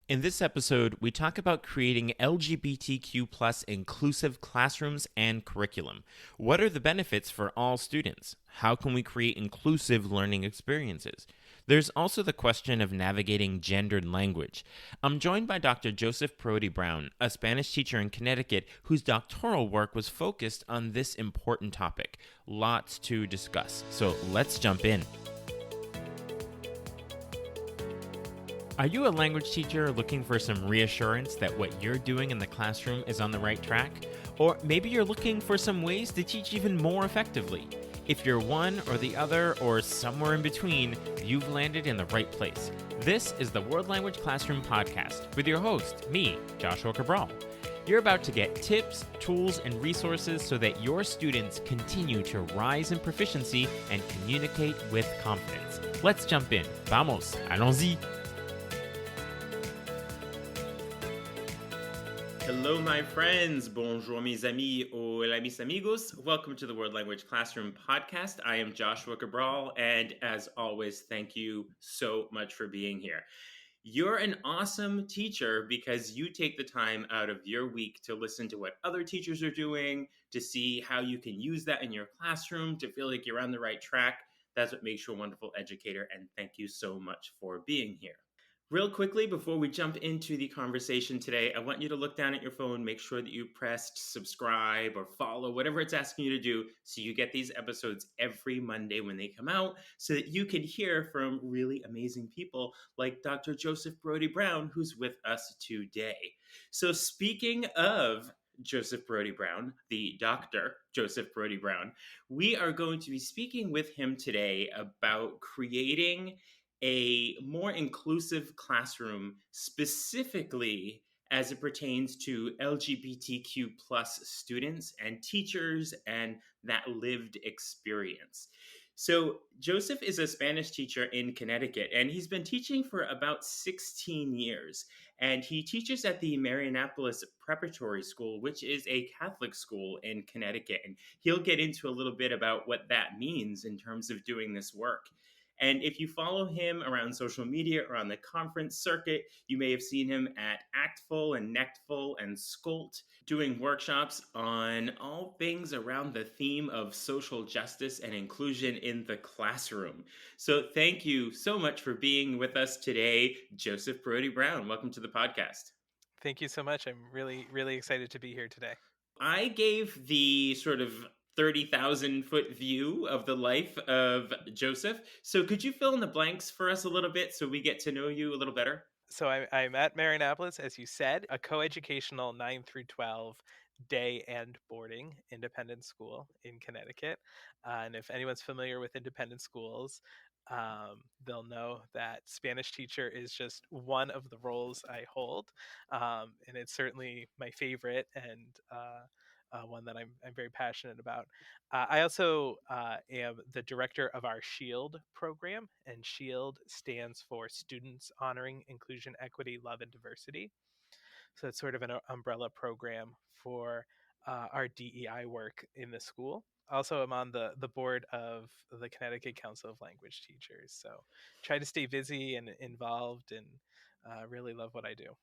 In this episode, we talk about creating LGBTQ plus inclusive classrooms and curriculum. What are the benefits for all students? How can we create inclusive learning experiences? There's also the question of navigating gendered language. I'm joined by Dr. Joseph Parodi-Brown, a Spanish teacher in Connecticut whose doctoral work was focused on this important topic. Lots to discuss, so let's jump in. Are you a language teacher looking for some reassurance that what you're doing in the classroom is on the right track? Or maybe you're looking for some ways to teach even more effectively. If you're one or the other or somewhere in between, you've landed in the right place. This is the World Language Classroom Podcast with your host, me, Joshua Cabral. You're about to get tips, tools, and resources so that your students continue to rise in proficiency and communicate with confidence. Let's jump in. Vamos, allons-y. Hello, my friends. Bonjour, mes amis. Hola, mis amigos. Welcome to the World Language Classroom Podcast. I am Joshua Cabral, and as always, thank you so much for being here. You're an awesome teacher because you take the time out of your week to listen to what other teachers are doing, to see how you can use that in your classroom, to feel like you're on the right track. That's what makes you a wonderful educator, and thank you so much for being here. Real quickly, before we jump into the conversation today, I want you to look down at your phone, make sure that you pressed subscribe or follow, whatever it's asking you to do, so you get these episodes every Monday when they come out, so that you can hear from really amazing people like Dr. Joseph Parodi-Brown, who's with us today. So speaking of Joseph Parodi-Brown, the Dr. Joseph Parodi-Brown, we are going to be speaking with him today about creating a more inclusive classroom, specifically as it pertains to LGBTQ plus students and teachers and that lived experience. So Joseph is a Spanish teacher in Connecticut, and he's been teaching for about 16 years. And he teaches at the Marianapolis Preparatory School, which is a Catholic school in Connecticut. And he'll get into a little bit about what that means in terms of doing this work. And if you follow him around social media or on the conference circuit, you may have seen him at Actful and Nectful and Skolt doing workshops on all things around the theme of social justice and inclusion in the classroom. So thank you so much for being with us today, Joseph Parodi-Brown. Welcome to the podcast. Thank you so much. I'm really excited to be here today. I gave the sort of 30,000-foot view of the life of Joseph. So could you fill in the blanks for us a little bit so we get to know you a little better? So I'm at Marianapolis, as you said, a coeducational 9 through 12 day and boarding independent school in Connecticut. And if anyone's familiar with independent schools, they'll know that Spanish teacher is just one of the roles I hold. And it's certainly my favorite and one that I'm very passionate about. I also am the director of our SHIELD program, and SHIELD stands for Students Honoring Inclusion, Equity, Love, and Diversity. So it's sort of an umbrella program for our DEI work in the school. Also, I'm on the board of the Connecticut Council of Language Teachers. So try to stay busy and involved and really love what I do.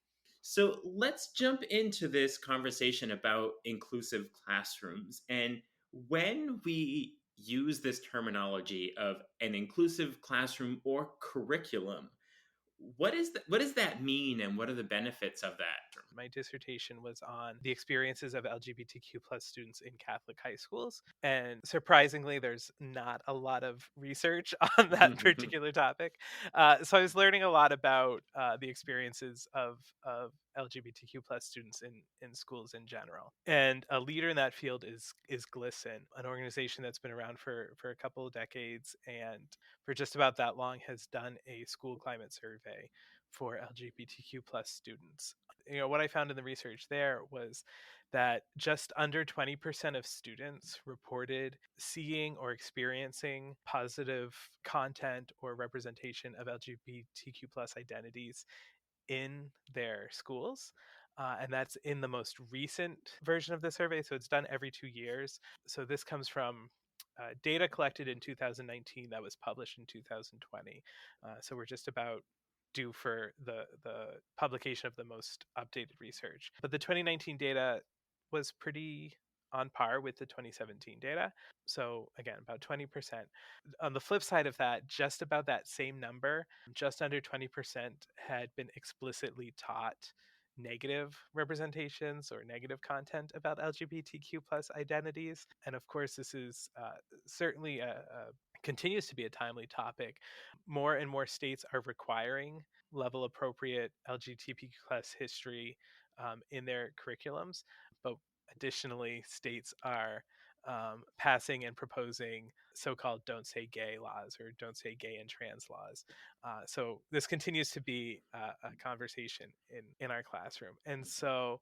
So let's jump into this conversation about inclusive classrooms. And when we use this terminology of an inclusive classroom or curriculum, what does that mean and what are the benefits of that? My dissertation was on the experiences of LGBTQ plus students in Catholic high schools. And surprisingly, there's not a lot of research on that particular topic. So I was learning a lot about the experiences of LGBTQ plus students in schools in general. And a leader in that field is GLSEN, an organization that's been around for a couple of decades and for just about that long has done a school climate survey for LGBTQ plus students. What I found in the research there was that just under 20% of students reported seeing or experiencing positive content or representation of LGBTQ plus identities in their schools. And that's in the most recent version of the survey. So it's done every 2 years. So this comes from data collected in 2019 that was published in 2020. So we're just about due for the publication of the most updated research. But the 2019 data was pretty on par with the 2017 data. So again, about 20%. On the flip side of that, just about that same number, just under 20% had been explicitly taught negative representations or negative content about LGBTQ plus identities. And of course, this is certainly continues to be a timely topic. More and more states are requiring level appropriate LGBTQ plus history in their curriculums, but additionally, states are passing and proposing so-called "don't say gay" laws or "don't say gay and trans" laws. So this continues to be a conversation in our classroom, and so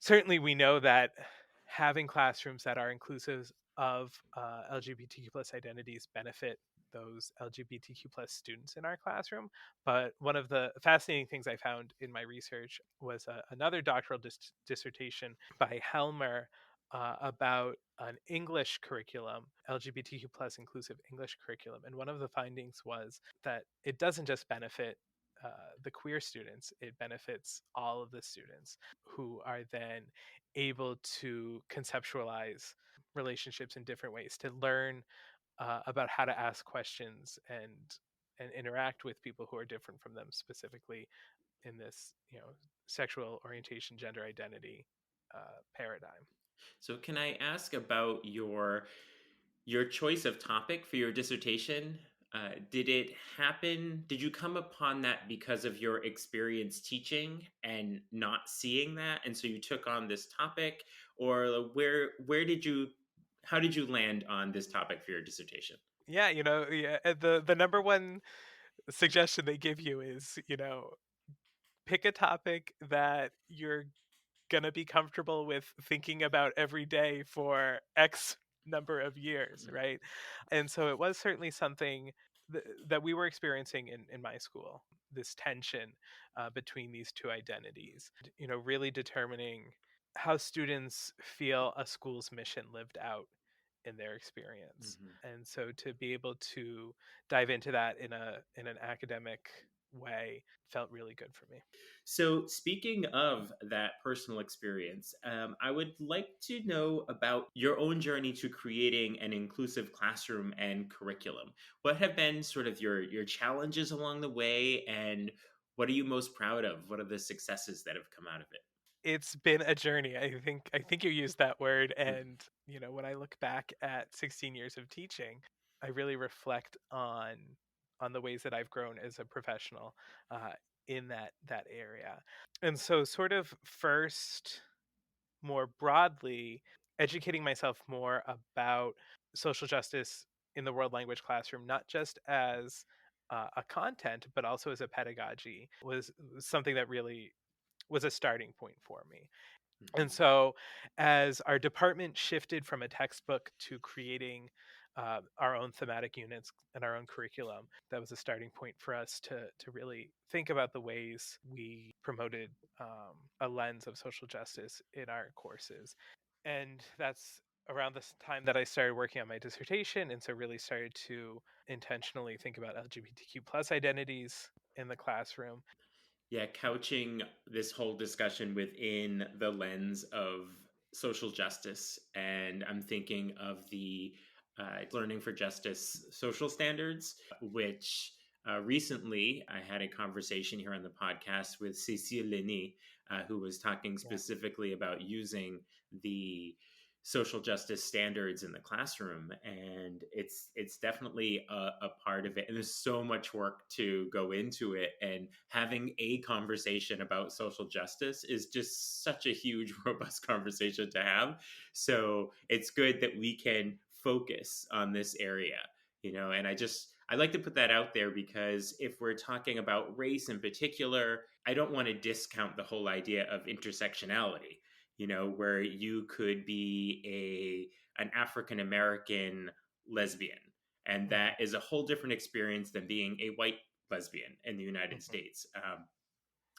certainly we know that having classrooms that are inclusive of LGBTQ plus identities benefit those LGBTQ plus students in our classroom. But one of the fascinating things I found in my research was another doctoral dissertation by Helmer about an English curriculum, LGBTQ plus inclusive English curriculum. And one of the findings was that it doesn't just benefit the queer students, it benefits all of the students who are then able to conceptualize relationships in different ways, to learn about how to ask questions and interact with people who are different from them, specifically in this sexual orientation, gender identity paradigm. So can I ask about your choice of topic for your dissertation? Did it happen? Did you come upon that because of your experience teaching and not seeing that, and so you took on this topic, or where did you how did you land on this topic for your dissertation? Yeah, the number one suggestion they give you is, pick a topic that you're gonna be comfortable with thinking about every day for X number of years, right? And so it was certainly something that we were experiencing in my school, this tension between these two identities, really determining how students feel a school's mission lived out in their experience. Mhm. And so to be able to dive into that in an academic way felt really good for me. So, speaking of that personal experience, I would like to know about your own journey to creating an inclusive classroom and curriculum. What have been sort of your challenges along the way, and what are you most proud of? What are the successes that have come out of it? It's been a journey. I think you used that word, Mm. and when I look back at 16 years of teaching, I really reflect on the ways that I've grown as a professional uh, in that area. And so sort of first, more broadly, educating myself more about social justice in the world language classroom, not just as a content, but also as a pedagogy, was something that really was a starting point for me. And Mhm. so, as our department shifted from a textbook to creating our own thematic units and our own curriculum, that was a starting point for us to really think about the ways we promoted a lens of social justice in our courses. And that's around this time that I started working on my dissertation, and so really started to intentionally think about LGBTQ plus identities in the classroom. Yeah, couching this whole discussion within the lens of social justice. And I'm thinking of the Learning for Justice social standards, which recently I had a conversation here on the podcast with Cécile Lenny, who was talking Yeah. specifically about using the social justice standards in the classroom, and it's definitely a part of it, and there's so much work to go into it, and having a conversation about social justice is just such a huge robust conversation to have. So it's good that we can focus on this area, and I like to put that out there, because if we're talking about race in particular, I don't want to discount the whole idea of intersectionality, where you could be an African American lesbian, and Mhm, that is a whole different experience than being a white lesbian in the United mhm. States.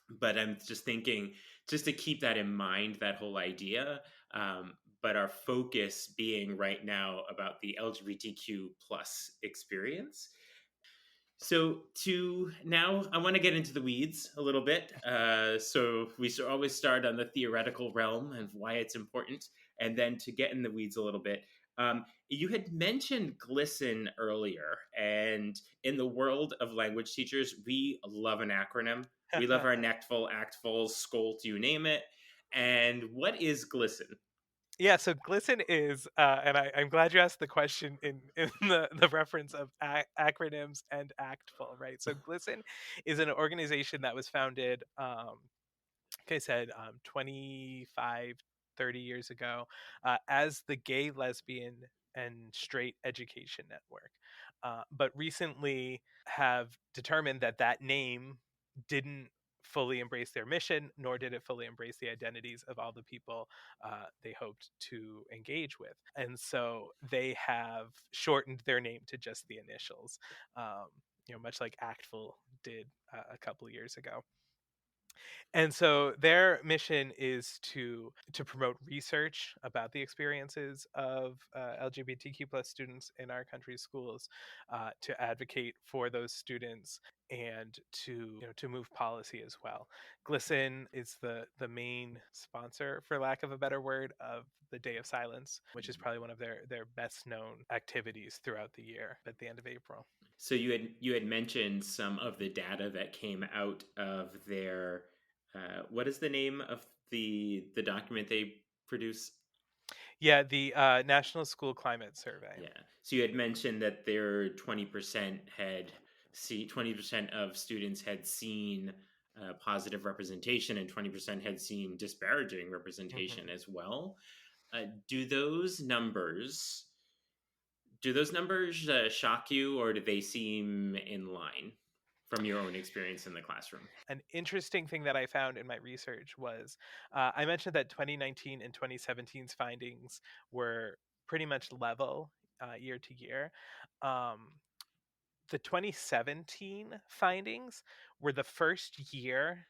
But I'm just thinking, just to keep that in mind, that whole idea. But our focus being right now about the LGBTQ plus experience. So to now, I want to get into the weeds a little bit. So we always start on the theoretical realm and why it's important, and then to get in the weeds a little bit. You had mentioned glisten earlier, and in the world of language teachers, we love an acronym. We love our nectful, actful, SCOLT, you name it. And what is glisten? Yeah, so GLISTEN is, and I'm glad you asked the question in the reference of acronyms and ACTFul, right? So GLISTEN is an organization that was founded, like I said, 25, 30 years ago, as the Gay, Lesbian, and Straight Education Network. But recently have determined that that name didn't fully embrace their mission, nor did it fully embrace the identities of all the people they hoped to engage with. And so they have shortened their name to just the initials, much like ACTFul did a couple of years ago. And so their mission is to promote research about the experiences of LGBTQ plus students in our country's schools, to advocate for those students, and to move policy as well. GLISTEN is the main sponsor, for lack of a better word, of the Day of Silence, which is probably one of their best known activities throughout the year at the end of April. So you had mentioned some of the data that came out of their what is the name of the document they produce? Yeah, the National School Climate Survey. Yeah. So you had mentioned that their 20% had 20% of students had seen positive representation and 20% had seen disparaging representation Mhm. as well. Uh, do those numbers do those numbers shock you, or do they seem in line from your own experience in the classroom? An interesting thing that I found in my research was, I mentioned that 2019 and 2017's findings were pretty much level year to year. Um, the 2017 findings were the first year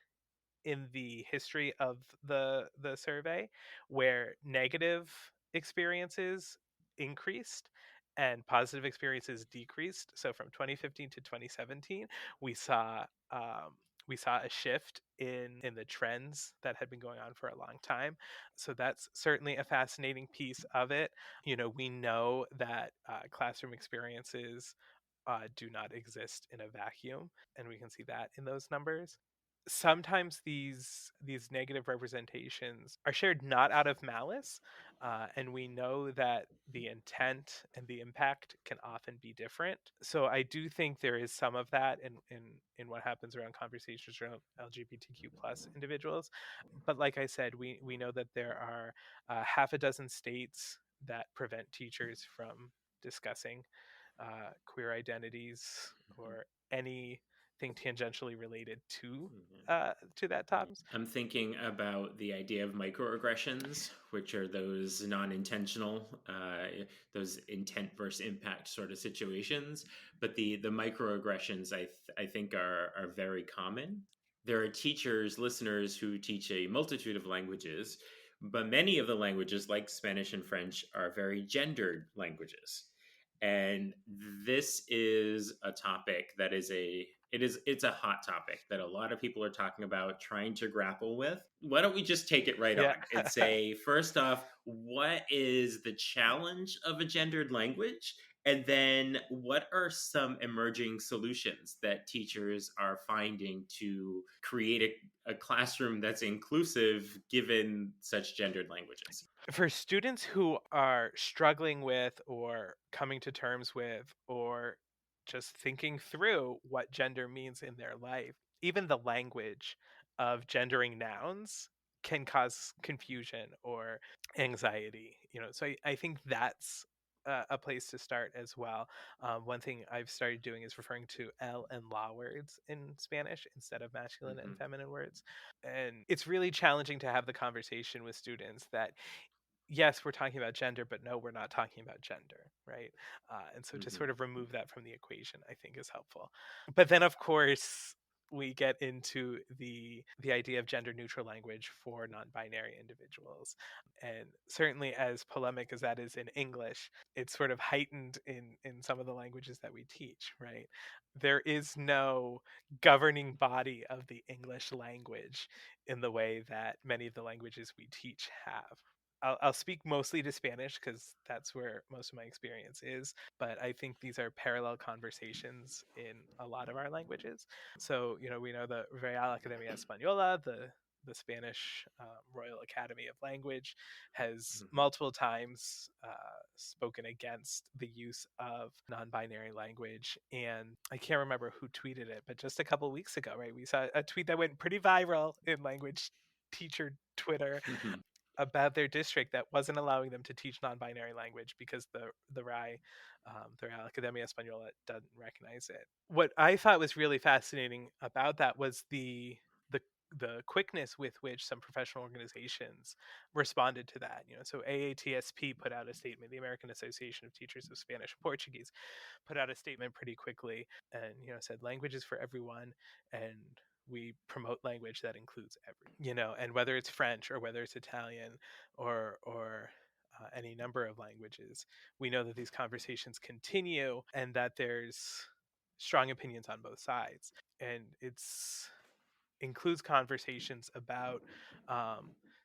in the history of the survey where negative experiences increased and positive experiences decreased. So from 2015 to 2017, we saw we saw a shift in the trends that had been going on for a long time. So that's certainly a fascinating piece of it. We know that classroom experiences do not exist in a vacuum, and we can see that in those numbers. Sometimes these negative representations are shared not out of malice, and we know that the intent and the impact can often be different. So I do think there is some of that in what happens around conversations around LGBTQ plus individuals. But like I said, we know that there are half a dozen states that prevent teachers from discussing queer identities Mhm. or anything tangentially related Mhm. to that Yeah. topic. I'm thinking about the idea of microaggressions, which are those non-intentional, those intent versus impact sort of situations. But the microaggressions, I think, are very common. There are teachers, listeners who teach a multitude of languages, but many of the languages, like Spanish and French, are very gendered languages. And this is a topic that it's a hot topic that a lot of people are talking about, trying to grapple with. Why don't we just take it right Yeah. on and say, first off, what is the challenge of a gendered language? And then what are some emerging solutions that teachers are finding to create a classroom that's inclusive given such gendered languages? For students who are struggling with or coming to terms with or just thinking through what gender means in their life, even the language of gendering nouns can cause confusion or anxiety. So I think that's a place to start as well. One thing I've started doing is referring to L and la words in Spanish instead of masculine and Mm-hmm. feminine words. And it's really challenging to have the conversation with students that yes, we're talking about gender, but no, we're not talking about gender, right? And so to Mm-hmm. sort of remove that from the equation, I think is helpful. But then, of course, we get into the idea of gender neutral language for non-binary individuals. And certainly as polemic as that is in English, it's sort of heightened in some of the languages that we teach, right? There is no governing body of the English language in the way that many of the languages we teach have. I'll speak mostly to Spanish because that's where most of my experience is, but I think these are parallel conversations in a lot of our languages. So, we know the Real Academia Española, the Spanish Royal Academy of Language, has multiple times spoken against the use of non-binary language. And I can't remember who tweeted it, but just a couple of weeks ago, right, we saw a tweet that went pretty viral in language teacher Twitter about their district that wasn't allowing them to teach non-binary language because the RAI, the Real Academia Española, doesn't recognize it. What I thought was really fascinating about that was the quickness with which some professional organizations responded to that. So AATSP put out a statement. The American Association of Teachers of Spanish and Portuguese put out a statement pretty quickly, and said language is for everyone, and we promote language that includes and whether it's French or whether it's Italian or any number of languages, we know that these conversations continue and that there's strong opinions on both sides, and it's includes conversations about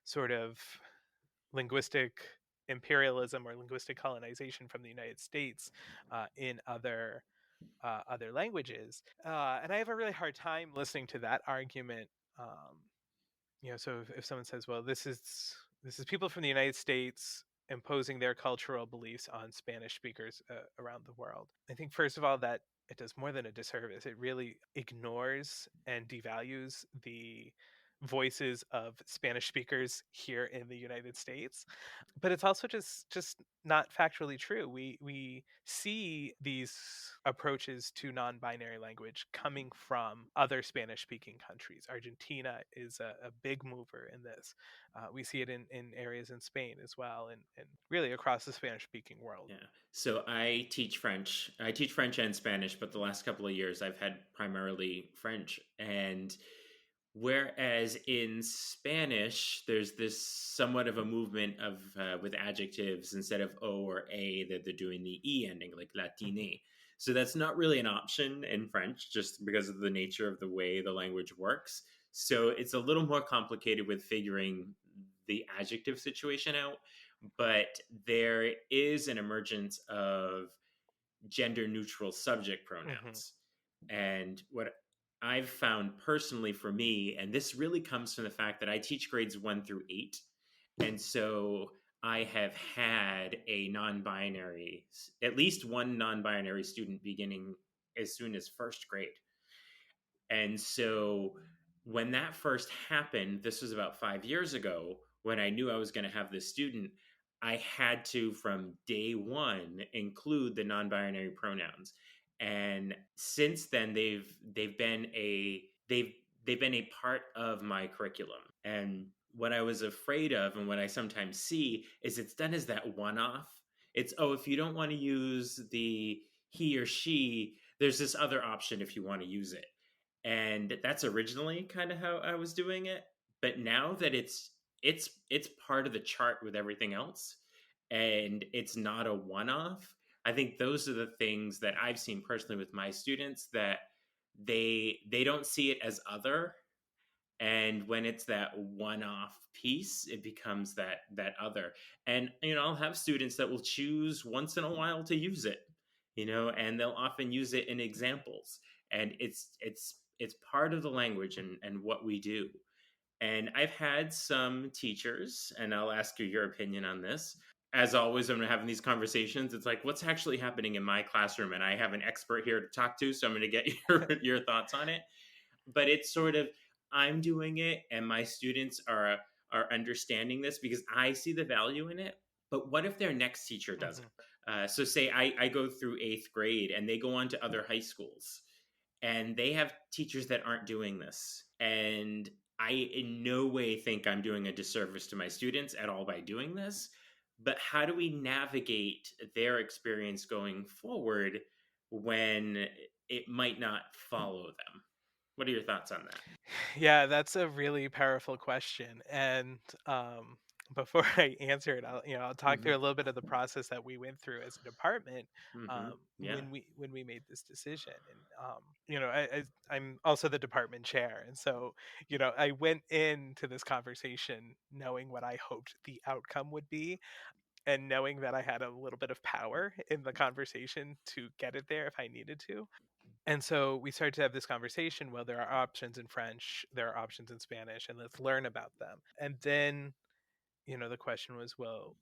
sort of linguistic imperialism or linguistic colonization from the United States in other languages, and I have a really hard time listening to that argument. So if someone says, "Well, this is people from the United States imposing their cultural beliefs on Spanish speakers around the world," I think first of all that it does more than a disservice. It really ignores and devalues the voices of Spanish speakers here in the United States, but it's also just not factually true. We see these approaches to non-binary language coming from other Spanish-speaking countries. Argentina is a big mover in this. We see it in areas in Spain as well, and really across the Spanish-speaking world. Yeah. So I teach French. I teach French and Spanish, but the last couple of years I've had primarily French. And whereas in Spanish, there's this somewhat of a movement of with adjectives instead of O or A that they're doing the E ending, like latine. So that's not really an option in French, just because of the nature of the way the language works. So it's a little more complicated with figuring the adjective situation out. But there is an emergence of gender neutral subject pronouns. And what I've found personally for me, and this really comes from the fact that I teach grades 1 through 8. And so I have had a non-binary, at least one non-binary student beginning as soon as first grade. And so when that first happened, this was about 5 years ago, when I knew I was going to have this student, I had to, from day one, include the non-binary pronouns. And since then, they've been a part of my curriculum. And what I was afraid of, and what I sometimes see, is it's done as that one-off. It's, oh, if you don't want to use the he or she, there's this other option if you want to use it. And that's originally kind of how I was doing it. But now that it's part of the chart with everything else, and it's not a one-off, I think those are the things that I've seen personally with my students, that they don't see it as other, and when it's that one-off piece, it becomes that other. And I'll have students that will choose once in a while to use it, and they'll often use it in examples, and it's part of the language and what we do. And I've had some teachers, and I'll ask you your opinion on this. As always, when I'm having these conversations, it's like, what's actually happening in my classroom? And I have an expert here to talk to, so I'm going to get your thoughts on it. But it's sort of, I'm doing it, and my students are understanding this because I see the value in it. But what if their next teacher doesn't? So say I go through 8th grade, and they go on to other high schools, and they have teachers that aren't doing this. And I in no way think I'm doing a disservice to my students at all by doing this. But how do we navigate their experience going forward when it might not follow them? What are your thoughts on that? Yeah, that's a really powerful question. And before I answer it, I'll talk Hmm. through a little bit of the process that we went through as a department Hmm. Yeah. when we made this decision. And I'm also the department chair, and so I went into this conversation knowing what I hoped the outcome would be, and knowing that I had a little bit of power in the conversation to get it there if I needed to. And so we started to have this conversation. Well, there are options in French, there are options in Spanish, and let's learn about them. And then, the question was, well,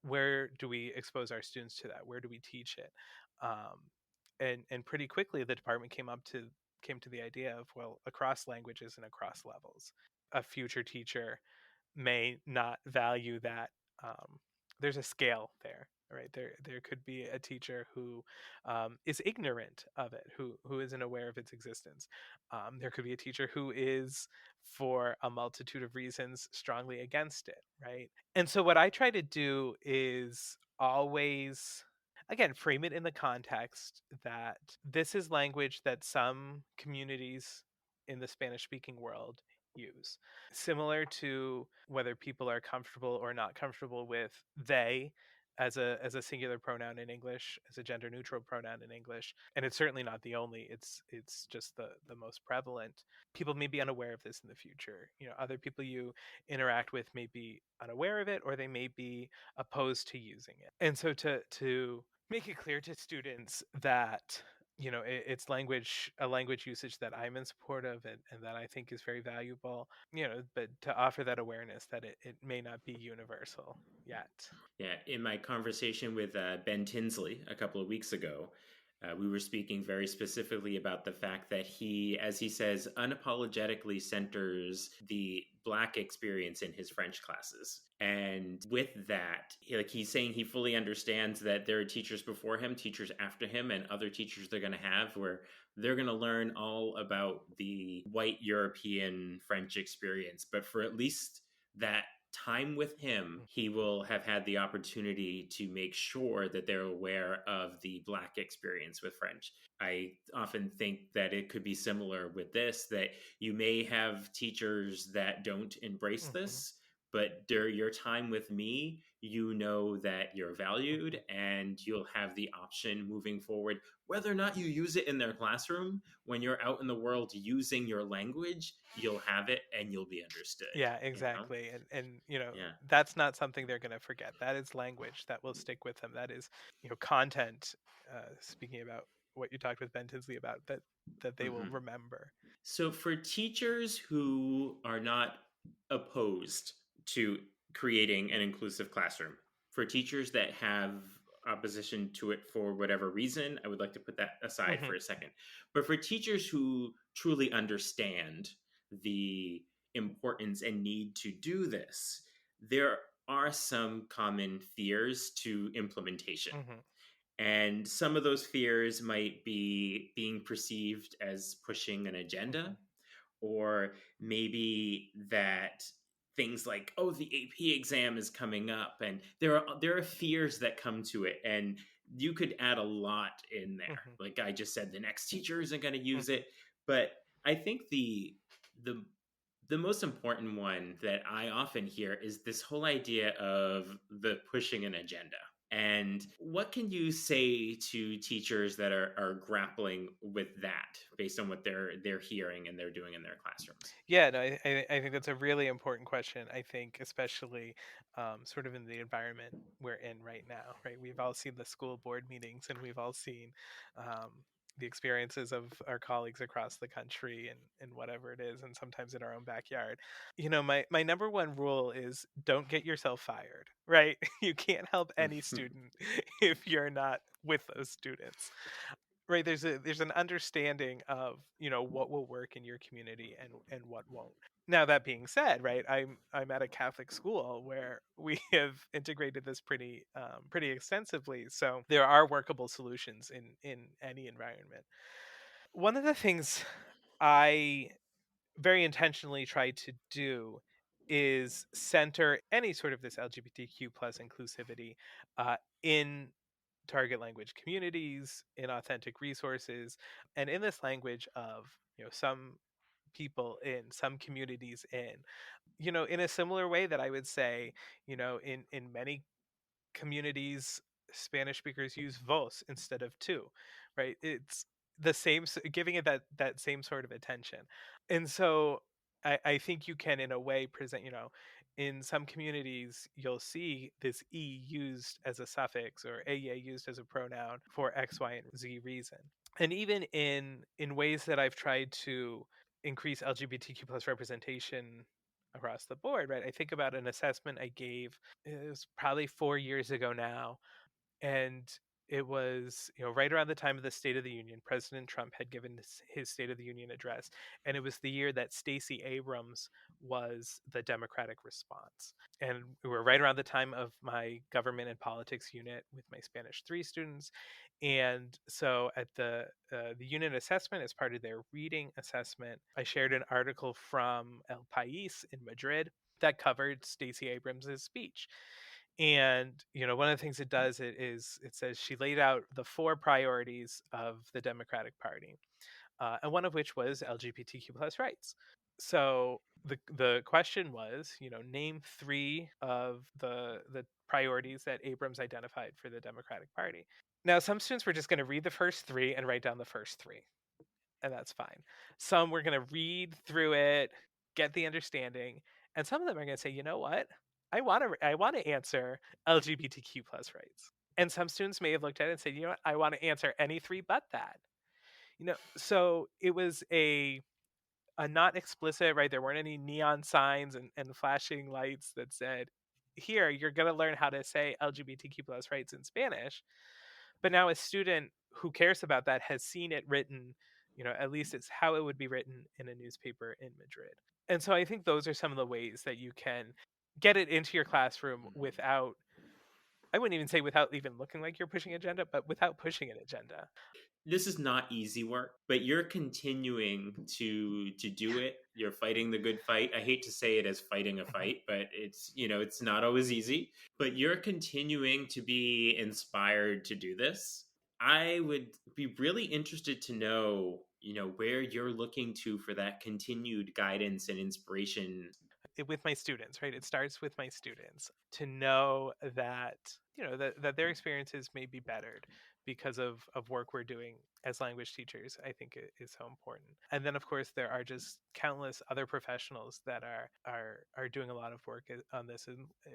where do we expose our students to that? Where do we teach it? And pretty quickly, the department came to the idea of, well, across languages and across levels. A future teacher may not value that. um, there's a scale there, right? There could be a teacher who is ignorant of it, who isn't aware of its existence. There could be a teacher who is, for a multitude of reasons, strongly against it, right? And so what I try to do is always, again, frame it in the context that this is language that some communities in the Spanish speaking world use. Similar to whether people are comfortable or not comfortable with they as a singular pronoun in English, as a gender neutral pronoun in English. And it's certainly not the only, it's just the most prevalent. People may be unaware of this in the future. Other people you interact with may be unaware of it, or they may be opposed to using it. And so to make it clear to students that it's a language usage that I'm in support of, and that I think is very valuable, but to offer that awareness that it may not be universal yet. Yeah, in my conversation with Ben Tinsley a couple of weeks ago, we were speaking very specifically about the fact that he, as he says, unapologetically centers the Black experience in his French classes. And with that, like he's saying, he fully understands that there are teachers before him, teachers after him, and other teachers they're going to have where they're going to learn all about the white European French experience. But for at least that time with him, he will have had the opportunity to make sure that they're aware of the Black experience with French. I often think that it could be similar with this, that you may have teachers that don't embrace Mm-hmm. this, but during your time with me, you know that you're Mm-hmm. valued and you'll have the option moving forward, whether or not you use it in their classroom. When you're out in the world using your language, you'll have it and you'll be understood, Yeah, you know? exactly. And Yeah. that's not something they're going to forget. That is language that will stick with them. That is, content. Speaking about what you talked with Ben Tinsley about, that they will Hmm. remember. So, for teachers who are not opposed to creating an inclusive classroom, for teachers that have opposition to it for whatever reason, I would like to put that aside Hmm. for a second. But for teachers who truly understand the importance and need to do this, there are some common fears to implementation. Hmm. And some of those fears might be being perceived as pushing an agenda, Hmm. or maybe that things like, oh, the AP exam is coming up, and there are fears that come to it, and you could add a lot in there. Hmm. Like I just said, the next teacher isn't going to use Hmm. it, but I think the the most important one that I often hear is this whole idea of the pushing an agenda. And what can you say to teachers that are grappling with that based on what they're hearing and they're doing in their classrooms? Yeah, no, I think that's a really important question. I think especially sort of in the environment we're in right now, right? We've all seen the school board meetings, and we've all seen um, the experiences of our colleagues across the country, and whatever it is, and sometimes in our own backyard. My number one rule is don't get yourself fired, right? You can't help any student if you're not with those students. Right, there's an understanding of what will work in your community and what won't. Now, that being said, right, I'm at a Catholic school where we have integrated this pretty extensively, so there are workable solutions in any environment. One of the things I very intentionally try to do is center any sort of this LGBTQ plus inclusivity in target language communities, in authentic resources, and in this language of some people in some communities in. In a similar way that I would say, in many communities, Spanish speakers use vos instead of tu, right? It's the same, giving it that same sort of attention. And so I think you can, in a way, present, in some communities, you'll see this e used as a suffix or ella used as a pronoun for X, Y, and Z reason. And even in ways that I've tried to increase LGBTQ plus representation across the board, right? I think about an assessment I gave, it was probably 4 years ago now, and it was right around the time of the State of the Union. President Trump had given his State of the Union address, and it was the year that Stacey Abrams was the Democratic response. And we were right around the time of my government and politics unit with my Spanish 3 students. And so at the unit assessment, as part of their reading assessment, I shared an article from El País in Madrid that covered Stacey Abrams' speech. And one of the things it does, it says she laid out the 4 priorities of the Democratic Party, and one of which was LGBTQ plus rights. So the question was, name 3 of the priorities that Abrams identified for the Democratic Party. Now, some students were just going to read the first 3 and write down the first 3, and that's fine. Some were going to read through it, get the understanding, and some of them are going to say, you know what, I want to answer LGBTQ plus rights. And some students may have looked at it and said, you know what, I want to answer any 3 but that. So it was a not explicit, right? There weren't any neon signs and flashing lights that said, here, you're going to learn how to say LGBTQ plus rights in Spanish. But now a student who cares about that has seen it written, at least it's how it would be written in a newspaper in Madrid. And so I think those are some of the ways that you can get it into your classroom without, I wouldn't even say without even looking like you're pushing agenda, but without pushing an agenda. This is not easy work, but you're continuing to do it. You're fighting the good fight. I hate to say it as fighting a fight, but it's not always easy. But you're continuing to be inspired to do this. I would be really interested to know, where you're looking to for that continued guidance and inspiration. With my students, right? It starts with my students to know that, that their experiences may be bettered because of work we're doing as language teachers. I think it is so important. And then of course there are just countless other professionals that are doing a lot of work on this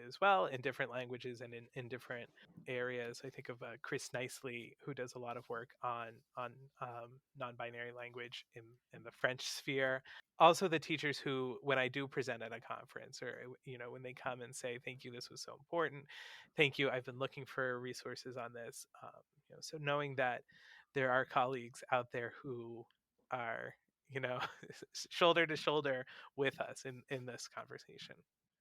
as well, in different languages and in different areas. I think of Chris Nicely, who does a lot of work on non-binary language in the French sphere. Also the teachers who, when I do present at a conference, or when they come and say, thank you, this was so important, thank you, I've been looking for resources on this. So knowing that there are colleagues out there who are shoulder to shoulder with us in this conversation.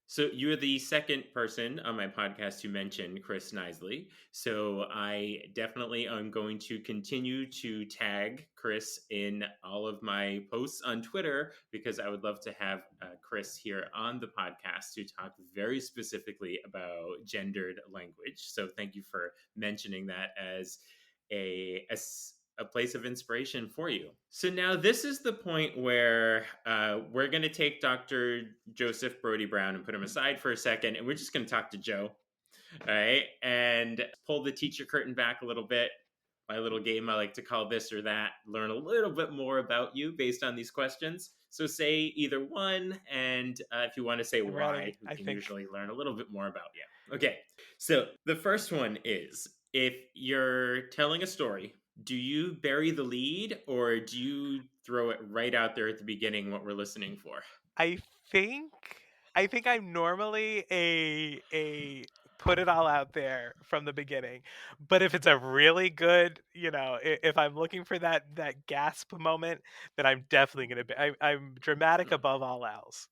So you're the second person on my podcast who mentioned Chris Nisley. So I definitely am going to continue to tag Chris in all of my posts on Twitter, because I would love to have Chris here on the podcast to talk very specifically about gendered language. So thank you for mentioning that as a place of inspiration for you. So now this is the point where we're going to take Dr. Joseph Parodi-Brown and put him aside for a second, and we're just going to talk to Joe, all right, and pull the teacher curtain back a little bit. My little game I like to call this or that, learn a little bit more about you based on these questions. So say either one, and if you want to say I'm why, ready, we I can think. usually learn a little bit more about you. Okay, so the first one is, if you're telling a story, do you bury the lead or do you throw it right out there at the beginning, what we're listening for? I think I'm normally a put it all out there from the beginning. But if it's a really good, if I'm looking for that gasp moment, then I'm definitely going to be I'm dramatic above all else.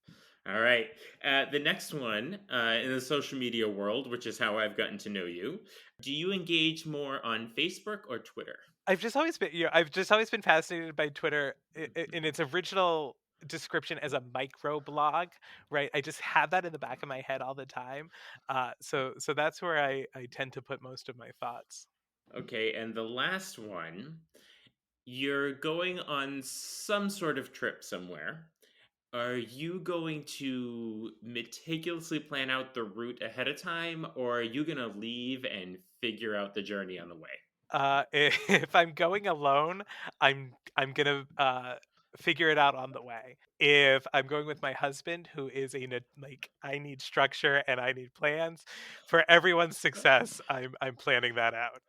All right. The next one, in the social media world, which is how I've gotten to know you, do you engage more on Facebook or Twitter? I've just always been fascinated by Twitter in its original description as a micro blog, right? I just had that in the back of my head all the time. So that's where I tend to put most of my thoughts. Okay, and the last one, you're going on some sort of trip somewhere. Are you going to meticulously plan out the route ahead of time, or are you going to leave and figure out the journey on the way? If I'm going alone, I'm gonna figure it out on the way. If I'm going with my husband, who is like I need structure and I need plans for everyone's success, I'm planning that out.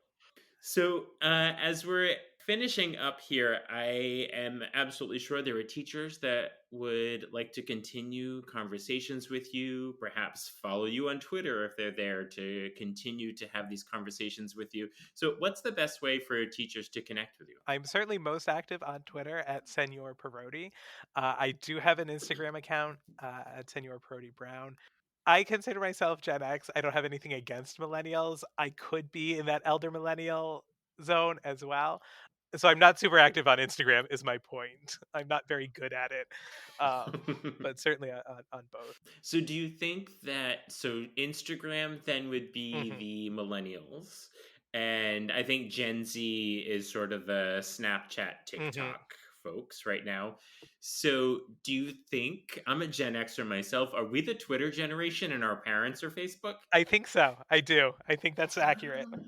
So, as we're finishing up here, I am absolutely sure there are teachers that would like to continue conversations with you, perhaps follow you on Twitter if they're there to continue to have these conversations with you. So, what's the best way for teachers to connect with you? I'm certainly most active on Twitter at Senor Parodi. I do have an Instagram account at Senor Parodi-Brown. I consider myself Gen X. I don't have anything against millennials. I could be in that elder millennial zone as well. So I'm not super active on Instagram, is my point. I'm not very good at it, but certainly on both. So do you think that Instagram then would be Hmm. the millennials, and I think Gen Z is sort of the Snapchat, Hmm. TikTok folks right now. So do you think I'm a Gen Xer myself? Are we the Twitter generation and our parents are Facebook? I think so. I do. I think that's accurate. Ah,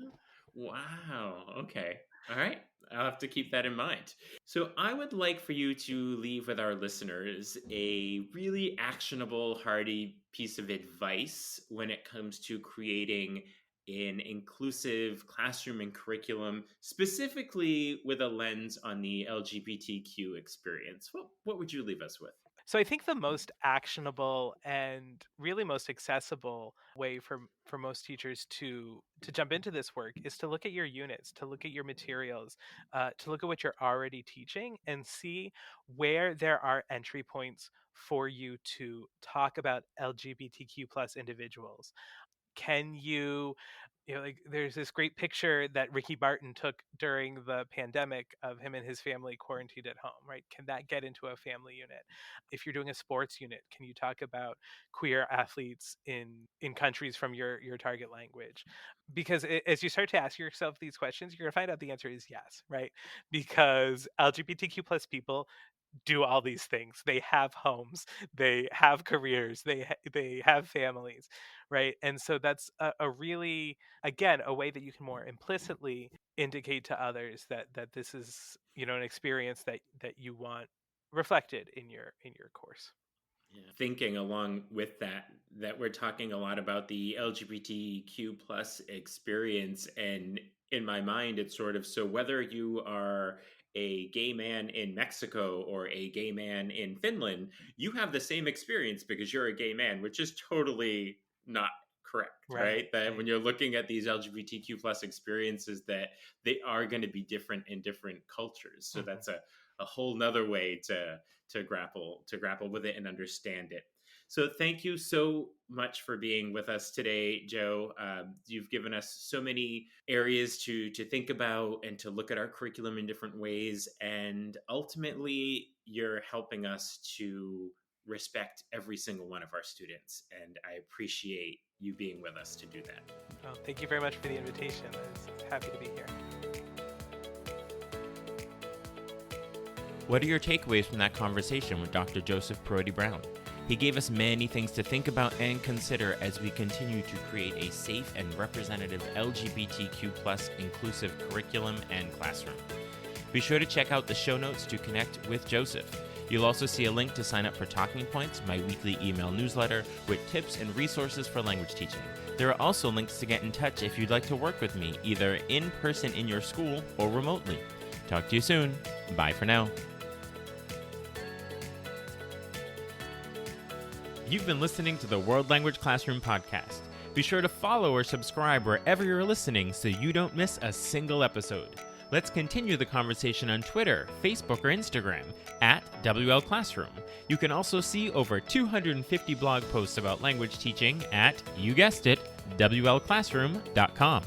wow. Okay. All right. I'll have to keep that in mind. So, I would like for you to leave with our listeners a really actionable, hearty piece of advice when it comes to creating an inclusive classroom and curriculum, specifically with a lens on the LGBTQ experience. What would you leave us with? So I think the most actionable and really most accessible way for most teachers to jump into this work is to look at your units, to look at your materials, to look at what you're already teaching and see where there are entry points for you to talk about LGBTQ plus individuals. Can you, like there's this great picture that Ricky Martin took during the pandemic of him and his family quarantined at home, right? Can that get into a family unit? If you're doing a sports unit, can you talk about queer athletes in countries from your target language? Because as you start to ask yourself these questions, you're going to find out the answer is yes, right? Because LGBTQ plus people do all these things. They have homes, they have careers, they have families, right? And so that's a really, again, a way that you can more implicitly indicate to others that this is, an experience that you want reflected in your course. Yeah. Thinking along with that we're talking a lot about the LGBTQ plus experience, and in my mind it's sort of, so whether you are a gay man in Mexico or a gay man in Finland, you have the same experience because you're a gay man, which is totally not correct, Right, right? That right. when you're looking at these LGBTQ plus experiences, that they are going to be different in different cultures. So Mhm. that's a whole nother way to grapple with it and understand it. So thank you so much for being with us today, Joe. You've given us so many areas to think about and to look at our curriculum in different ways, and ultimately, you're helping us to respect every single one of our students. And I appreciate you being with us to do that. Well, thank you very much for the invitation. I was happy to be here. What are your takeaways from that conversation with Dr. Joseph Parodi-Brown? He gave us many things to think about and consider as we continue to create a safe and representative LGBTQ plus inclusive curriculum and classroom. Be sure to check out the show notes to connect with Joseph. You'll also see a link to sign up for Talking Points, my weekly email newsletter with tips and resources for language teaching. There are also links to get in touch if you'd like to work with me, either in person in your school or remotely. Talk to you soon. Bye for now. You've been listening to the World Language Classroom podcast. Be sure to follow or subscribe wherever you're listening so you don't miss a single episode. Let's continue the conversation on Twitter, Facebook, or Instagram at WL Classroom. You can also see over 250 blog posts about language teaching at, you guessed it, WLClassroom.com.